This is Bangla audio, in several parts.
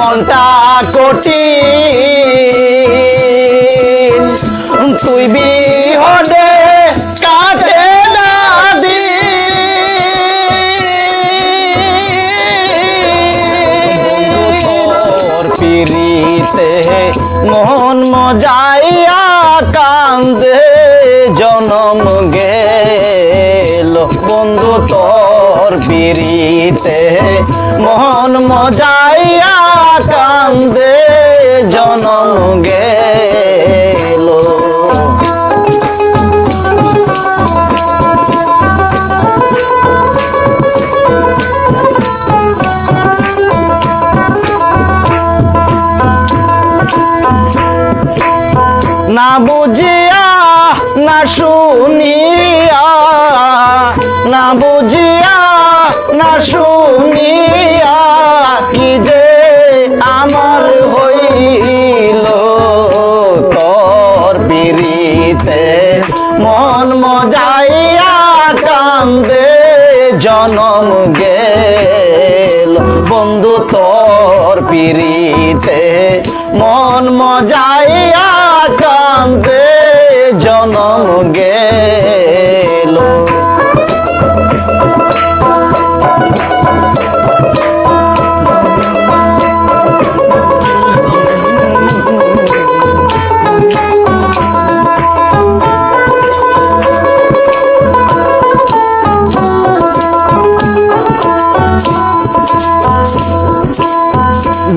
মনটা কঠিন তুই বিহনে কাটে না তোর পিরিতে মন মজাইয়া কান্দে জনম গেল বন্ধু তোর পিরিতে মন মজাইয়া কান্দে জনম গেল না বুঝিয়া না শুনিয়া না বুঝিয়া না শুনিয়া কি যে আমার হইল তোর পিরিতে মন মজাইয়া কান্দে জনম গেল বন্ধু তোর পিরিতে মন মজাইয়া কান্দে জনম গেল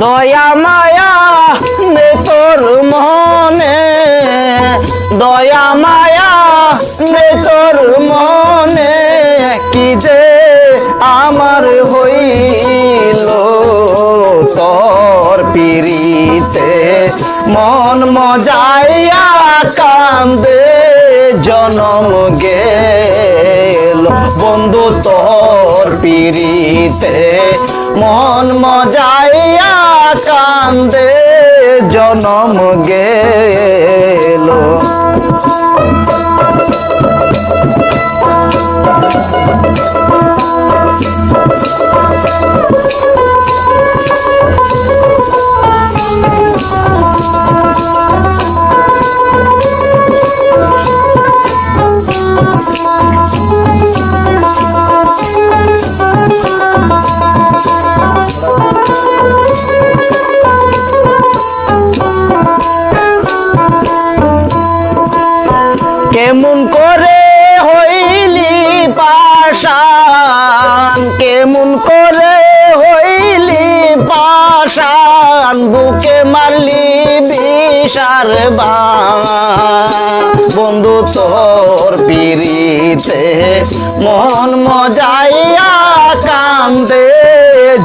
দয়া মায়া নে তোর মনে দয়া মায়া নে তোর মনে কি যে আমার হইল তোর পিরিতে মন মজাইয়া কান্দে জনম গেল বন্ধু তোর পিরিতে মন মজাইয়া কান্দে জনম গেল কেমন করে হইলি পাশান কেমন করে হইলি পাশান বুকে মারলি বিষার বান বন্ধু তোর পিরিতে মন মজাইয়া কান্দে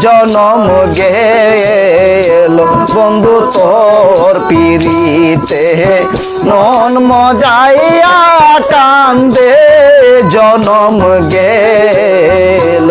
জনম গেল বন্ধু তোর পিরিতে মন মজাইয়া কান্দে জনম গেল।